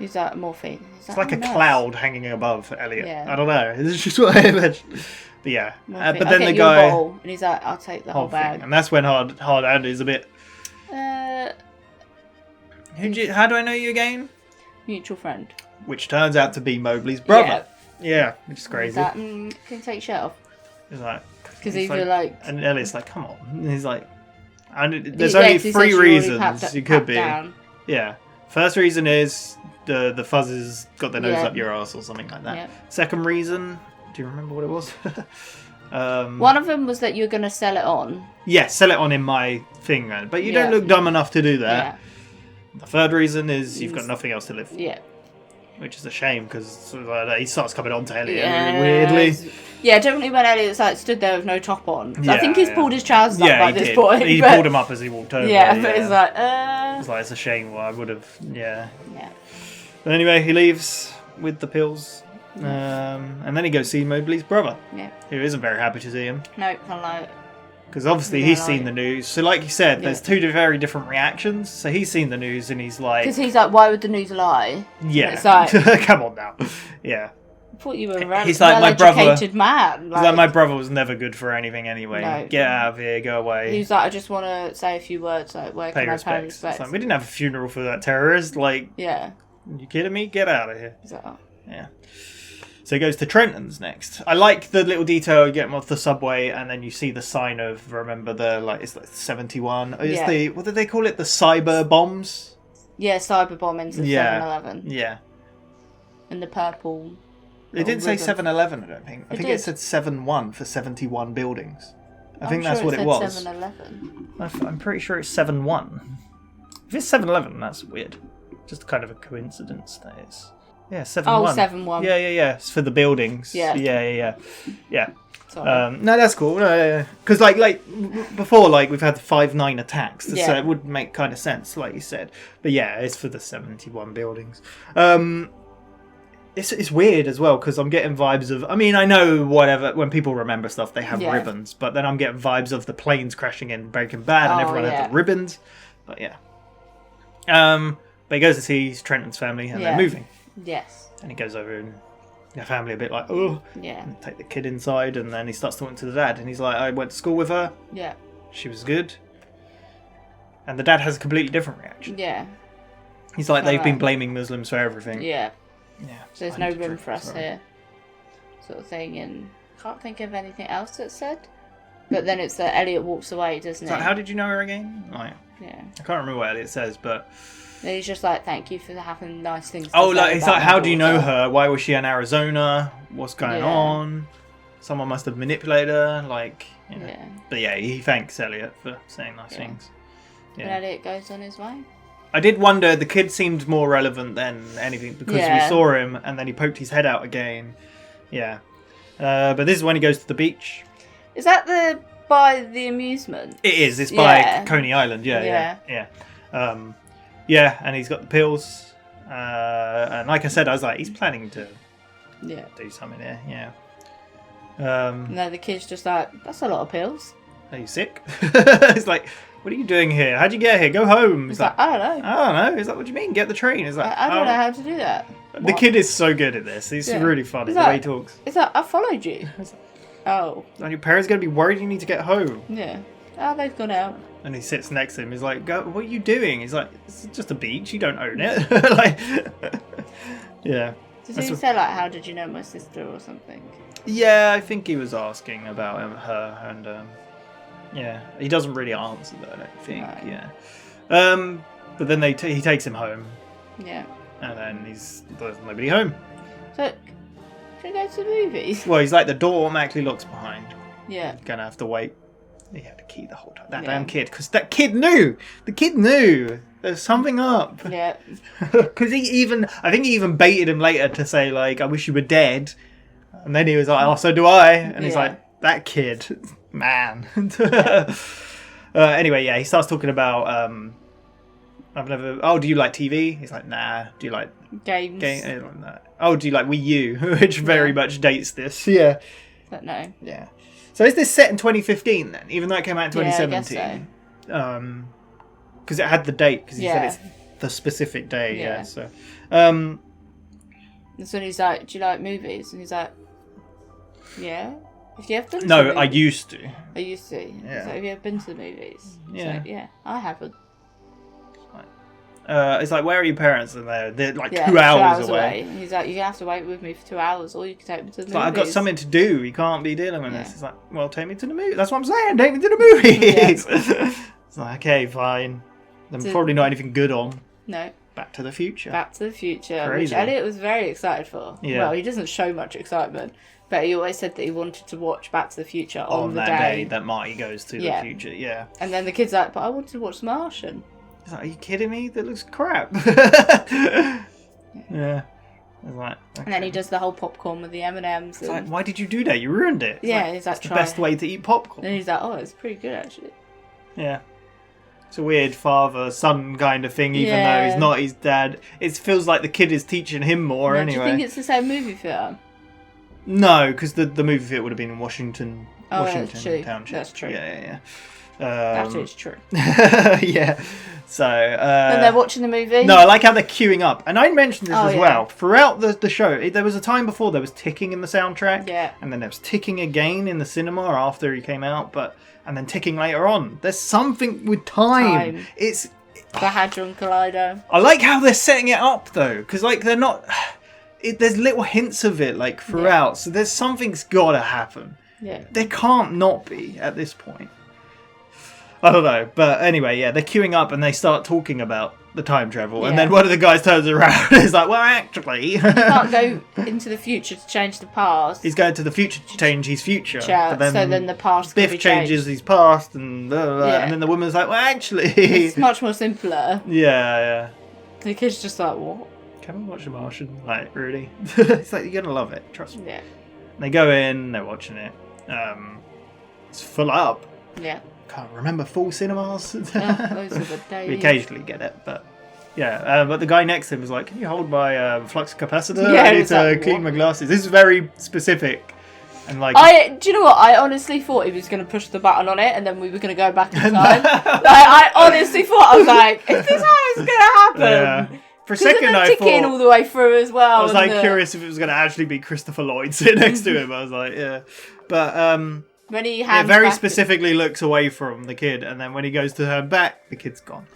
Is that morphine? It's like a cloud hanging above Elliot. Yeah. I don't know. It's just what I imagined. But yeah. But then the guy... And he's like, I'll take the whole bag. And that's when Hard Andy's a bit How do I know you again? Mutual friend. Which turns out to be Mowgli's brother. Yeah, which is crazy. That, can you take your shirt off? He's like, because either like, and Elliot's like, come on. And he's like, there's only 3 reasons you could be. Down. Yeah. First reason is the fuzzes got their nose up your ass or something like that. Yep. Second reason, do you remember what it was? One of them was that you're going to sell it on. Yeah, sell it on in my thing, but you don't look dumb enough to do that. Yeah. The third reason is you've got nothing else to live for. Yeah. Which is a shame because he starts coming on to Elliot weirdly. Yeah, definitely when Elliot's like stood there with no top on. Yeah, I think he's pulled his trousers up by this point. He pulled him up as he walked over. Yeah, but it's like, It's like, it's a shame. Well, I would have, Yeah. But anyway, he leaves with the pills. And then he goes see Mowgli's brother. Yeah. Who isn't very happy to see him. No, hello. Because obviously he's seen the news. So like you said, there's 2 very different reactions. So he's seen the news and he's like... Because he's like, why would the news lie? Yeah. It's like... Come on now. Yeah. I thought you were a he's like, well-educated man. He's like, my brother was never good for anything anyway. No. Get out of here, go away. He's like, I just want to say a few words, like, where can I pay respects? Like, we didn't have a funeral for that terrorist. Like, yeah. You kidding me? Get out of here. He's like, oh. Yeah. So he goes to Trenton's next. I like the little detail. You get him off the subway, and then you see the sign of, remember the, like, it's like 71. It's the, what did they call it? The cyber bombs? Yeah, cyber bombings at 7-Eleven. Yeah. And the purple. It didn't say 7-Eleven, I don't think. I think it said 7-1 for 71 buildings. I think that's what it was. 7-Eleven. I'm pretty sure it's 7-1. If it's 7-Eleven, that's weird. Just kind of a coincidence, that is. Yeah, 7-1. Oh, 7-1. Yeah. It's for the buildings. Yeah. Sorry. No, that's cool. Because like before, like we've had the 5-9 attacks, so it would make kind of sense, like you said. But yeah, it's for the 71 buildings. It's weird as well because I'm getting vibes of. I mean, I know whatever when people remember stuff, they have ribbons, but then I'm getting vibes of the planes crashing in Breaking Bad, and everyone had the ribbons. But yeah. But he goes to see Trenton's family, and they're moving. Yes. And he goes over and the family a bit like, oh. Yeah. And take the kid inside, and then he starts talking to the dad, and he's like, I went to school with her. Yeah. She was good. And the dad has a completely different reaction. Yeah. He's like, they've been blaming Muslims for everything. Yeah. Yeah. So there's no room for us here. Sort of thing, and can't think of anything else that's said. But then it's that Elliot walks away, doesn't he? Like, how did you know her again? Like, yeah. I can't remember what Elliot says, but... And he's just like, thank you for having nice things to oh, say like, he's about like, my how do you know daughter. her? Why was she in Arizona? What's going on? Someone must have manipulated her, like... You know. Yeah. But yeah, he thanks Elliot for saying nice things. Yeah. And Elliot goes on his way. I did wonder, the kid seemed more relevant than anything because we saw him and then he poked his head out again. Yeah. But this is when he goes to the beach. Is that by the amusement? It is. It's by Coney Island. Yeah. Yeah, and he's got the pills. And like I said, I was like, he's planning to do something here. Yeah. No, the kid's just like, that's a lot of pills. Are you sick? He's like, what are you doing here? How'd you get here? Go home. He's like, I don't know. He's like, what do you mean? Get the train. He's like, I don't know how to do that. The kid is so good at this. He's really funny the way he talks. He's like, I followed you. Oh. And your parents going to be worried you need to get home. Yeah. Oh, they've gone out. And he sits next to him. He's like, what are you doing? He's like, it's just a beach. You don't own it. Like, yeah. Did he say, like, how did you know my sister or something? Yeah, I think he was asking about her. And, yeah, he doesn't really answer that, I don't think. No. Yeah. But then he takes him home. Yeah. And then there's nobody home. So, should we go to the movies? Well, he's like, the door automatically locks behind. Yeah. Gonna have to wait. He had a key the whole time. That damn kid. Because that kid knew. The kid knew. There's something up. Yeah. Because I think he even baited him later to say, like, I wish you were dead. And then he was like, oh, so do I. And he's like, that kid. Man. Anyway, yeah, he starts talking about, do you like TV? He's like, nah. Do you like games? Oh, do you like Wii U? Which very much dates this. Yeah. But no. Yeah. So is this set in 2015 then? Even though it came out in 2017? Yeah, I guess so. Because it had the date, because he said it's the specific day, yeah. So, and so he's like, do you like movies? And he's like, yeah. Have you ever been to the movies? I used to. I used to. Yeah. So have you ever been to the movies? Yeah. So, yeah, I haven't. It's like, where are your parents? And they're like Yeah, 2 hours away. He's like, you have to wait with me for 2 hours, or you can take me to the movies. Like, I've got something to do. You can't be dealing with this. It's like, well, take me to the movie. That's what I'm saying. Take me to the movies. It's like, okay, fine. There's probably not anything good on. No. Back to the Future. Back to the Future, Crazy. which Elliot was very excited for. Yeah. Well, he doesn't show much excitement, but he always said that he wanted to watch Back to the Future on the that day that Marty goes to the future. Yeah. And then the kid's like, but I wanted to watch The Martian. He's like, are you kidding me? That looks crap. Yeah. I was like, okay. And then he does the whole popcorn with the M&Ms. It's like, why did you do that? You ruined it. Yeah, he's like, it's the best way to eat popcorn. And he's like, oh, it's pretty good actually. Yeah. It's a weird father-son kind of thing, even though he's not his dad. It feels like the kid is teaching him more anyway. Do you think it's the same movie film? No, because the movie fit would have been in Washington that's true. Township. That's true. Yeah. That is true. Yeah. So. And they're watching the movie? No, I like how they're queuing up. And I mentioned this as yeah. well. Throughout the show, there was a time before there was ticking in the soundtrack. Yeah. And then there was ticking again in the cinema after he came out. And then ticking later on. There's something with time. It's the Hadron Collider. I like how they're setting it up though, because like they're not. There's little hints of it like throughout, so there's something's gotta happen. Yeah. There can't not be at this point. I don't know, but anyway, yeah, they're queuing up and they start talking about the time travel, and then one of the guys turns around and is like, "Well, actually, you can't go into the future to change the past." He's going to the future to change his future. So then the past. Biff be changes his past, and blah, blah, blah, and then the woman's like, "Well, actually, it's much more simpler." Yeah. The kid's just like, "What? Can we watch The Martian? Like, really?" It's like, you're gonna love it. Trust me. Yeah. And they go in, they're watching it. It's full up. Yeah. Can't remember full cinemas. Those are the days. We occasionally get it, but yeah. But the guy next to him was like, "Can you hold my flux capacitor? Yeah, I need to clean my glasses." This is very specific, and like. Do you know what? I honestly thought he was going to push the button on it, and then we were going to go back in time. I honestly thought, I was like, "Is this how it's going to happen?" Yeah. For a second, I ticking thought all the way through as well. I was like curious if it was going to actually be Christopher Lloyd sitting next to him. I was like, yeah, but when he very specifically looks away from the kid, and then when he goes to turn back, the kid's gone.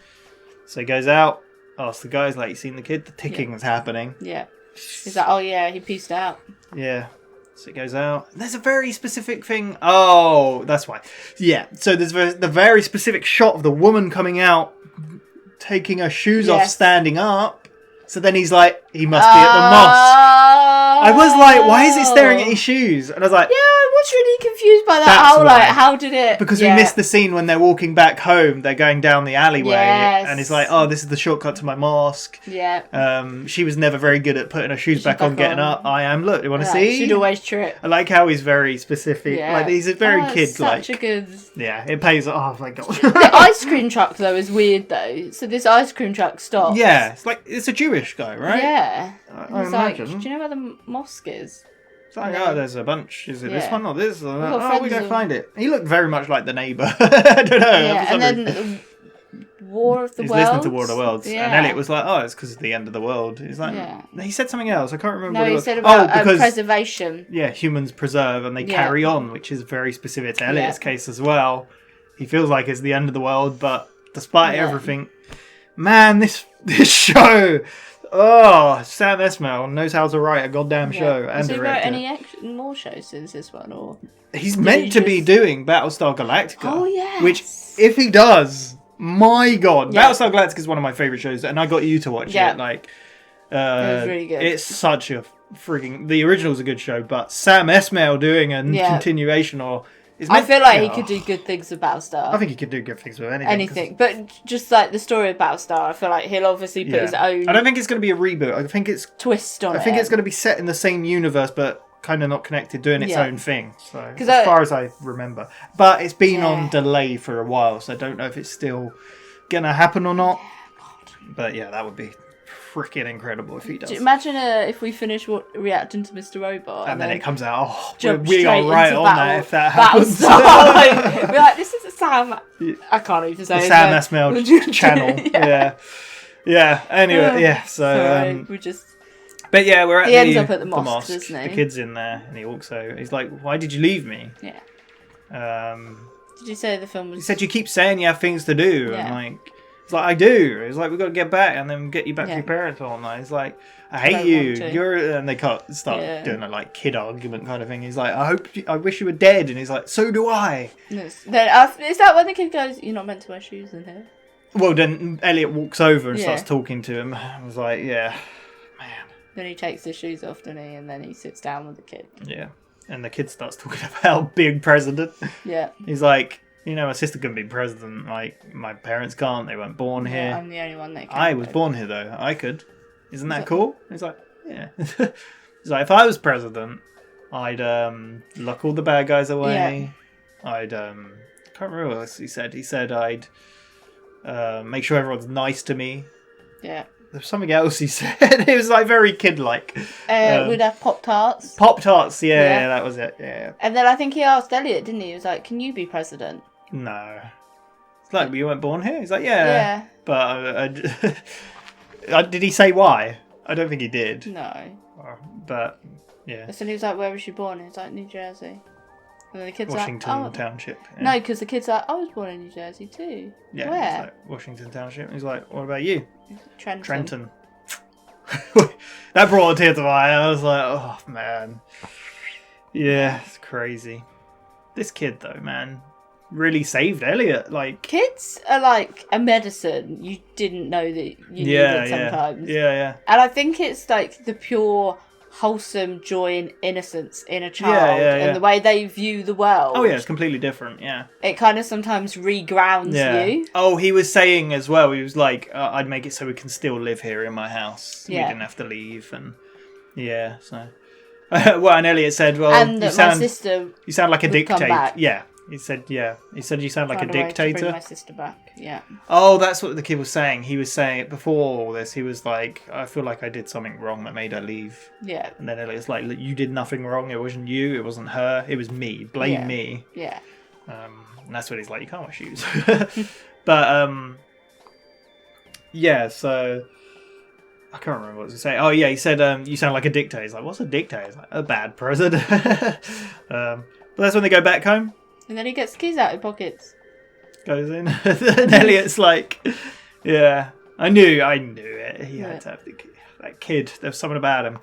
So he goes out, asks the guys, like, "You seen the kid? The ticking is happening." Yeah. He's like, "Oh yeah, he pieced out." Yeah. So it goes out. There's a very specific thing. Oh, that's why. Yeah. So there's the very specific shot of the woman coming out, taking her shoes off, standing up. So then he's like, he must be at the mosque. I was like, why is he staring at his shoes? And I was like, yeah, I was really confused by that. How did it? Because we missed the scene when they're walking back home. They're going down the alleyway, and he's like, "Oh, this is the shortcut to my mosque." Yeah. She was never very good at putting her shoes back on, getting up. I am. Look, you want to see? She'd always trip. I like how he's very specific. Yeah. Like he's a very kid-like. Such a good. Yeah, it pays. Oh my god. The ice cream truck though is weird though. So this ice cream truck stops. Yeah, it's a Jewish guy, right? Yeah. I imagine. Like, do you know where the mosque is? It's like, oh, there's a bunch. Is it this one or this? Or that? Oh, we go find it. He looked very much like the neighbour. I don't know. Yeah, and then War of the Worlds. He's listening to War of the Worlds. Yeah. And Elliot was like, "Oh, it's because of the end of the world." He's like, he said something else. I can't remember what it was. No, he said about preservation. Yeah, humans preserve and they carry on, which is very specific to Elliot's case as well. He feels like it's the end of the world, but despite everything, man, this show... Oh, Sam Esmail knows how to write a goddamn show and Has he direct wrote it. any more shows since this one, or he's meant to be doing Battlestar Galactica? Oh yeah. Which, if he does, my god, Battlestar Galactica is one of my favorite shows, and I got you to watch it. Like, it was really good. It's such a freaking. The original's a good show, but Sam Esmail doing a continuation or. I feel like he could do good things with Battlestar. I think he could do good things with anything. But just like the story of Battlestar, I feel like he'll obviously put his own. I don't think it's going to be a reboot. I think it's twist on it. I think it's going to be set in the same universe, but kind of not connected, doing its own thing. So as far as I remember, but it's been on delay for a while, so I don't know if it's still going to happen or not. But yeah, that would be freaking incredible if he does. Imagine if we finish reacting to Mr. Robot and then it comes out. Oh, jump we are right on that if that happens. We're like, this is a Sam. I can't even say the it. Sam Esmail channel. Yeah. Anyway, So we just. But yeah, we're at he ends up at the mosque, doesn't he? The kid's in there, and he walks over. He's like, "Why did you leave me?" Yeah. Did you say the film was? He said, "You keep saying you have things to do," Yeah. and like. He's like, I do. He's like, we've got to get back and then get you back to your parents or whatnot. He's like, I hate you. You're, and they start doing a like kid argument kind of thing. He's like, I wish you were dead. And he's like, so do I. Is that when the kid goes, you're not meant to wear shoes in here? Well, then Elliot walks over and starts talking to him. I was like, yeah, man. Then he takes his shoes off, doesn't he? And then he sits down with the kid. Yeah. And the kid starts talking about being president. Yeah. He's like, you know, my sister can be president. Like, my parents can't. They weren't born here. I'm the only one that can. I was born here, though. I could. Isn't that cool? He's like, yeah. He's like, if I was president, I'd lock all the bad guys away. Yeah. I'd, I can't remember what else he said. He said I'd make sure everyone's nice to me. Yeah. There's something else he said. It was like very kid-like. We'd have Pop-Tarts. Pop-Tarts, yeah, that was it. Yeah. And then I think he asked Elliot, didn't he? He was like, can you be president? No. It's like, you weren't born here? He's like, yeah. But did he say why? I don't think he did. No. But, yeah. So he was like, where was you born? He was like, New Jersey. And then the kid's Washington like, Township. Yeah. No, because the kid's like, I was born in New Jersey too. Yeah, where? Like, Washington Township. He's like, what about you? Trenton. That brought a tear to my eye. I was like, oh, man. Yeah, it's crazy. This kid, though, man, really saved Elliot. Like, kids are like a medicine you didn't know that you needed sometimes. Yeah. And I think it's like the pure wholesome joy and innocence in a child and the way they view the world. Oh yeah, it's completely different. Yeah, it kind of sometimes regrounds you. Oh, he was saying as well, he was like, I'd make it so we can still live here in my house. We didn't have to leave. And so well, and Elliot said, well, and my sister you sound like a dictator. Yeah, he said you sound like a dictator. To bring my sister back. Yeah. Oh, that's what the kid was saying. He was saying before all this, he was like, I feel like I did something wrong that made her leave. Yeah. And then Elliot's like, look, you did nothing wrong. It wasn't you. It wasn't her. It was me. Blame me. Yeah. And that's when he's like, you can't wear shoes. But so I can't remember what to say. Oh yeah, he said you sound like a dictator. He's like, what's a dictator? He's like, a bad president. But that's when they go back home. And then he gets the keys out of his pockets. Goes in. And Elliot's like, yeah, I knew it. He had to have that kid. There's something about him.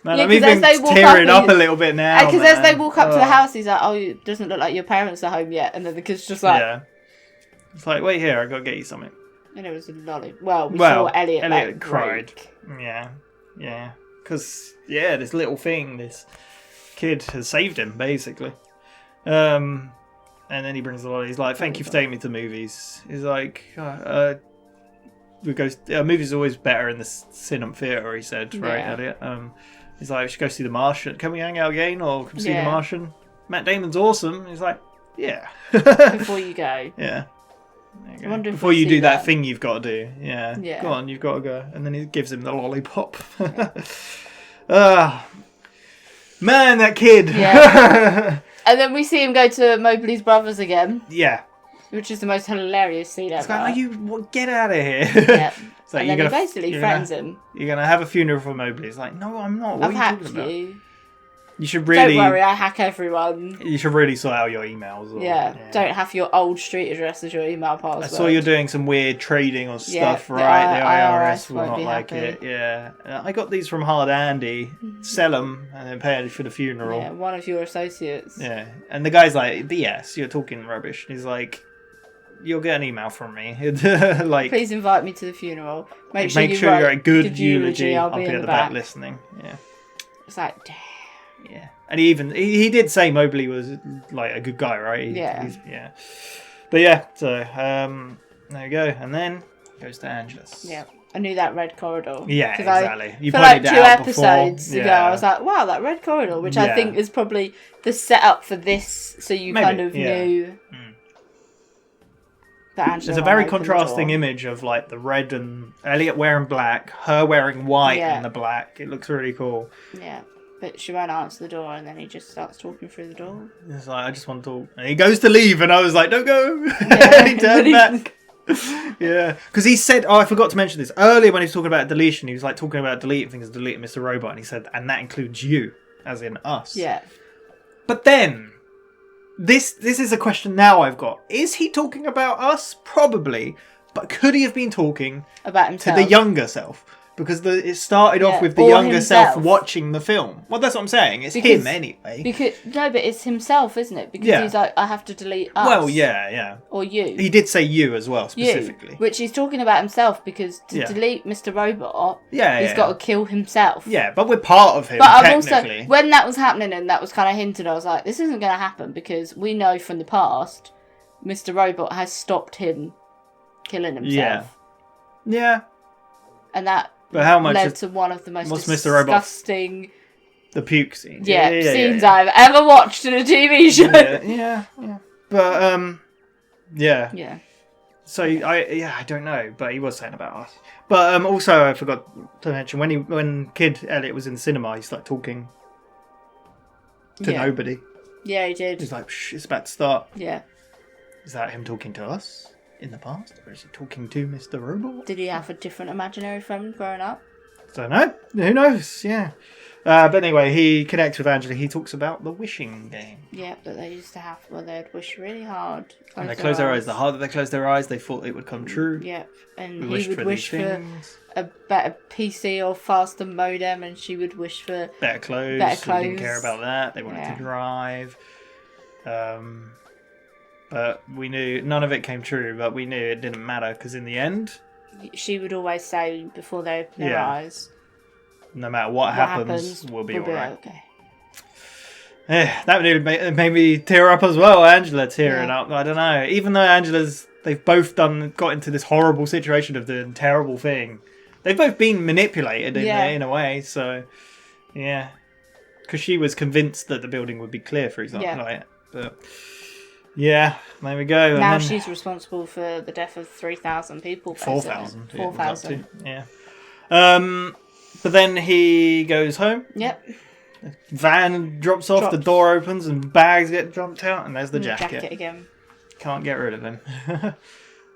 Man, I'm even tearing up a little bit now. Because as they walk up to the house, he's like, oh, it doesn't look like your parents are home yet. And then the kid's just like... Yeah. It's like, wait here, I got to get you something. And it was a lolly. Well, we saw Elliot like, cried. break. Yeah. Because, this little thing, this kid has saved him, basically. And then he brings the lolly. He's like, thank you for taking me to movies. He's like, movies are always better in the cinema theatre, he said, right, Elliot? He's like, we should go see The Martian. Can we hang out again or come see The Martian? Matt Damon's awesome. He's like, yeah. Before you go. Yeah. I wonder if before you do that thing you've got to do. Yeah. Go on, you've got to go. And then he gives him the lollipop. Man, that kid. Yeah. And then we see him go to Mobley's brothers again. Yeah. Which is the most hilarious scene ever. It's like, get out of here. Yeah. So and then he basically threatens him. You're going to have a funeral for Mobley. It's like, no, I'm not. What I've are you talking about? you. You should really... Don't worry, I hack everyone. You should really sort out your emails. Don't have your old street address as your email password. I saw you're doing some weird trading or stuff, right? The IRS will not like it. Yeah. I got these from Hard Andy. Sell them and then pay for the funeral. Yeah, one of your associates. Yeah. And the guy's like, BS, you're talking rubbish. And he's like, you'll get an email from me. Like, please invite me to the funeral. Make sure you're a good eulogy. I'll be at the back listening. Yeah. It's like, damn. Yeah, and he did say Mobley was like a good guy, right? Yeah. But yeah, so there you go, and then goes to Angelus. Yeah, I knew that red corridor. Yeah, exactly. You for like 2 episodes ago, I was like, wow, that red corridor, which I think is probably the setup for this, so you kind of knew that Angela. There's a very contrasting image of like the red and Elliot wearing black, her wearing white and the black. It looks really cool. Yeah. But she won't answer the door, and then he just starts talking through the door. It's like, I just want to talk. And he goes to leave, and I was like, don't go. Yeah. He turned back. Yeah. Because he said, I forgot to mention this. Earlier when he was talking about deletion, he was like talking about deleting things, deleting Mr. Robot, and he said, and that includes you, as in us. Yeah. But then, this is a question now I've got. Is he talking about us? Probably. but could he have been talking about to himself? the younger self? Because it started off with the or younger himself. self watching the film. Well, that's what I'm saying. It's Because- him anyway. No, but it's himself, isn't it? Because Yeah. he's like, I have to delete us. Well, yeah. Or you. He did say you as well, You, specifically. which he's talking about himself because to Yeah. delete Mr. Robot, Yeah, he's yeah. got to kill himself. Yeah, but we're part of him, But I'm also, technically. when that was happening and that was kind of hinted, I was like, this isn't going to happen because we know from the past, Mr. Robot has stopped him killing himself. Yeah. And that But how much led is- to one of the most what's Mr. Robot? disgusting The puke scene. scenes I've ever watched in a TV show. Yeah. But, yeah. Yeah. So, I don't know, but he was saying about us. But also, I forgot to mention, when Kid Elliot was in the cinema, he started talking to Yeah. nobody. Yeah, he did. He's like, shh, it's about to start. Yeah. Is that him talking to us in the past? Or is he talking to Mr. Robot? Did he have a different imaginary friend growing up? Don't know. Who knows? Yeah. But anyway, he connects with Angela. He talks about the wishing game. Yeah, that they used to have where they'd wish really hard. And they close their eyes. The harder they close their eyes, they thought it would come true. Yep. And We he wished would for wish these for things. a better PC or faster modem, and she would wish for Better clothes. Better They didn't clothes. care about that. They wanted Yeah. to drive. But we knew none of it came true. But we knew it didn't matter because in the end, She would always say before they open their Yeah. eyes, no matter what happens, we'll be alright. okay. That made me tear up as well. Angela tearing Yeah. up. I don't know. Even though they've both got into this horrible situation of doing terrible thing. They've both been manipulated in a way. So, yeah, because she was convinced that the building would be clear, for example. Yeah. Like, but yeah, there we go. Now and then she's responsible for the death of 3,000 people. 4,000. 4,000. Yeah. But then he goes home. Yep. Van drops off, the door opens, and bags get jumped out, and there's the Jacket again. Can't get rid of him.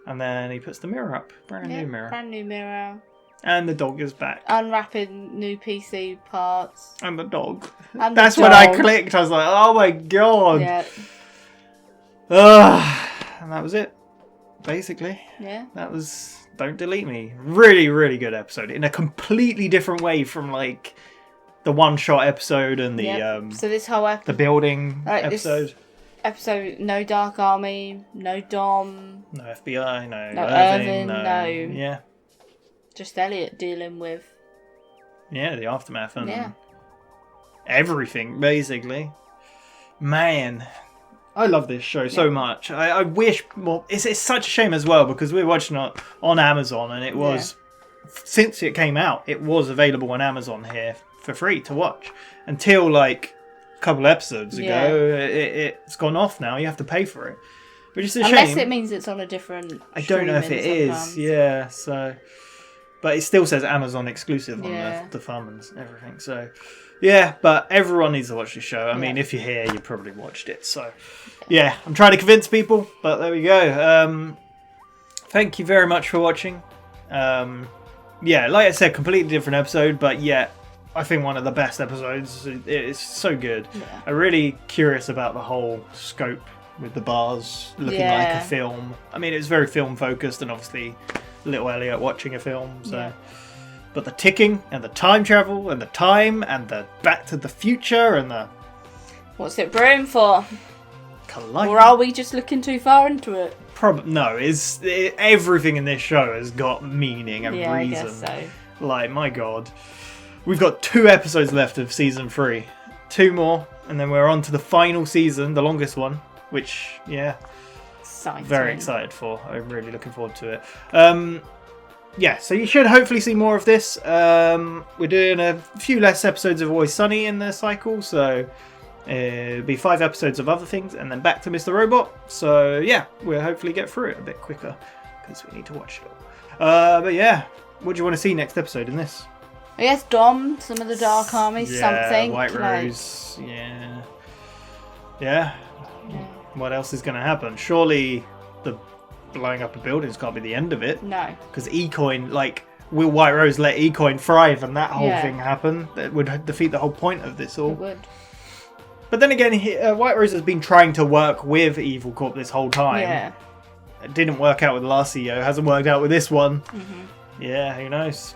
And then he puts the mirror up. Brand new mirror. Brand new mirror. And the dog is back. Unwrapping new PC parts. And the dog. And the That's when I dog. clicked. I was like, oh my god. Yeah. And that was it. Basically. Yeah. That was Don't Delete Me. Really, really good episode. In a completely different way from like the one-shot episode and the So this whole the building this episode, no Dark Army, no Dom, no FBI, no Irvin, no. no. Yeah. Just Elliot dealing with The aftermath and Yeah. everything, basically. Man, I love this show so much. I wish more. It's such a shame as well because we're watching it on Amazon and it was, since it came out, it was available on Amazon here for free to watch. Until like a couple episodes ago, it's gone off now. You have to pay for it. Which is a shame. Unless it means it's on a different I don't know if it is. Yeah, so. But it still says Amazon exclusive on the thumb and everything. So, yeah, but everyone needs to watch this show. I mean, if you're here, you probably watched it. So, yeah, I'm trying to convince people, but there we go. Thank you very much for watching. Yeah, like I said, completely different episode, but yeah, I think one of the best episodes. It's so good. Yeah. I'm really curious about the whole scope with the bars looking like a film. I mean, it's very film focused, and obviously little Elliot watching a film. So, but the ticking and the time travel and the time and the Back to the Future and the what's it brewing for? Collide. Or are we just looking too far into it? No, everything in this show has got meaning and reason. I guess so. Like, my god. We've got 2 episodes left of season 3. 2 more, and then we're on to the final season, the longest one, which, exciting. Very excited for. I'm really looking forward to it. Yeah, so you should hopefully see more of this. We're doing a few less episodes of Always Sunny in the cycle, so it'll be 5 episodes of other things, and then back to Mr. Robot. So yeah, we'll hopefully get through it a bit quicker, because we need to watch it all. But yeah, what do you want to see next episode in this? I guess Dom, some of the Dark Army, something. White like... Rose, yeah. What else is going to happen? Surely the blowing up a buildings can't be the end of it. No. Because Ecoin, like, will White Rose let Ecoin thrive and that whole thing happen? That would defeat the whole point of this all. It would. But then again, White Rose has been trying to work with Evil Corp this whole time. Yeah. It didn't work out with the last CEO. Hasn't worked out with this one. Mm-hmm. Yeah, who knows?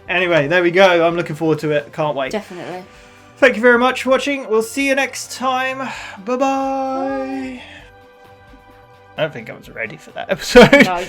Anyway, there we go. I'm looking forward to it. Can't wait. Definitely. Thank you very much for watching. We'll see you next time. Bye-bye. I don't think I was ready for that episode. No.